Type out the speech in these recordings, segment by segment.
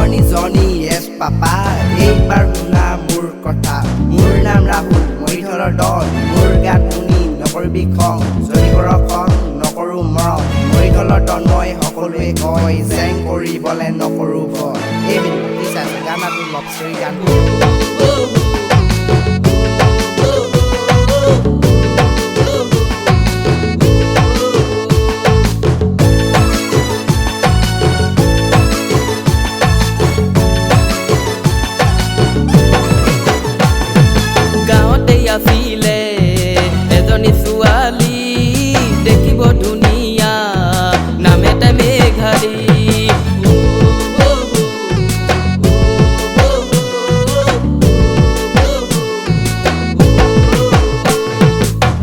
Morning Johnny, yes papa. Eibar guna mur kotha. Mur nam Rahul, moi tholar dol. Mur gat muni nokor bikhong. Jodi kora khong nokoru morom. Moi tholar don moi hokolue koi. Jeng kori bole nokoru boy. Eben isa gana tu lobsteri gan. File edoni suali dekibo dunia nameta meghari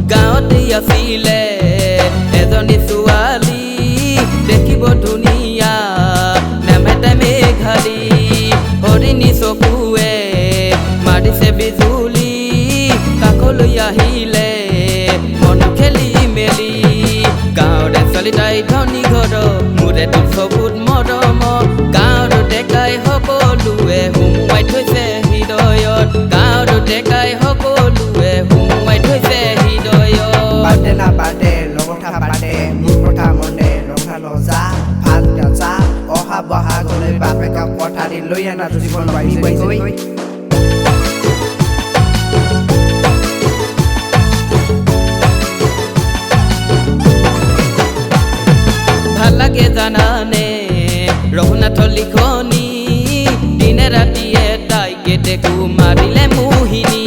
gaote ya file edoni suali dekibo dunia nameta meghari horini sokue madise bizuli kakoloya hile monu kheli meli gaore solitai dhoni goro mure tu sobut modomo gaoro dekai hokolue humwai thoise hidoyot gaoro dekai hokolue humwai thoise hidoyot Bade na bade logotha bade murkotha mone logotha loja phat gacha oha baha gole bape ka kothari loyana jibon bai goi লাগে জানানে রঘুনাথ লিখনি দিনে রাতিয়ে তাই কেটে কুমারিলে মোহিনী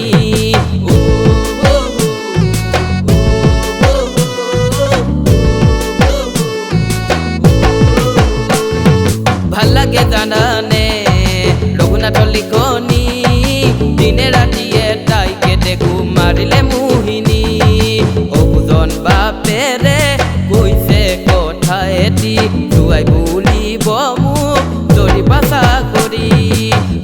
ভাল লাগে জানানে রঘুনাথ লিখনি দিনে রাতিয়ে তাই কেটে কুমারিলে মোহিনী অবুজন বাপেরে কইছে এটি দুয়াই বলিব মোক যদি পাছা কৰি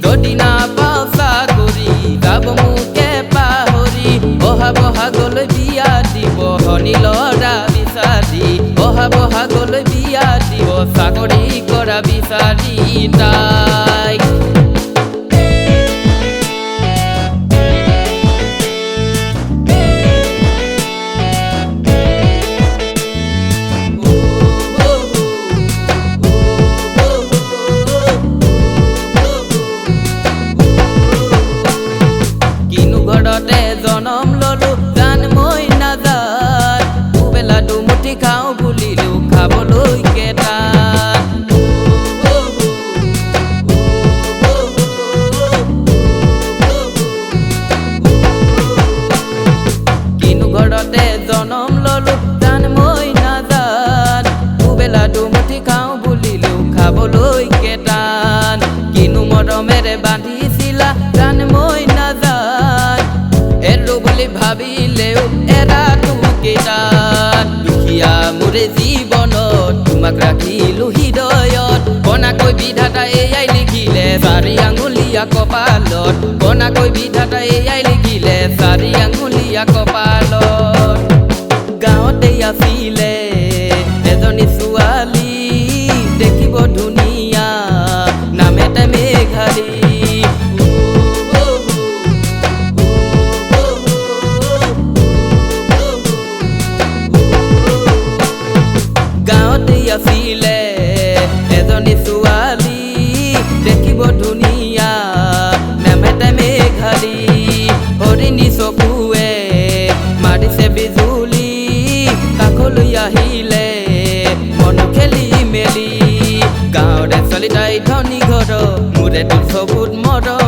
যদি না পাছা কৰি যাব মোকে পাহৰি অহা বহাগলৈ বিয়া দিব হনি লৰা বিচাৰি অহা বহাগলৈ বিয়া দিব চাকৰি কৰা বিচাৰি তাই ঘৰতে জনম ললো জান মই নাজান দুবেলা দুমুঠি খাওঁ বুলিলো খাবলৈ কেটা কিনো ঘৰতে জনম ললো জান মই নাজান দুবেলা দুমুঠি খাওঁ বুলিলো খাবলৈ কেটান কিনো মৰমেৰে বান্ধিছিলা জান মই নাজান এৰো বুলি ভাবিলেও এৰা কেইটাত দুখীয়া মোৰে জীৱনত তোমাক ৰাখিলো হৃদয়ত কণাকৈ বিধাতা এয়াই লিখিলে চাৰি আঙুলীয়া কপালত কণাকৈ বিধাতা এয়াই লিখিলে চাৰি আঙুলীয়া কপালত গাঁৱতে আছিলে এজনী ছোৱালী দেখিব ধুনীয়া নামেতে মেঘালী আছিলে এজনী ছোৱালী দেখিব ধুনীয়া নামেতে মেঘালী হৰিণী চকুৱে মাৰিছে বিজুলী কাষলৈ আহিলে মন খেলি মেলি গাঁৱৰে চলিতাই ধনী ঘৰ মোৰে তোৰ চকুত মৰম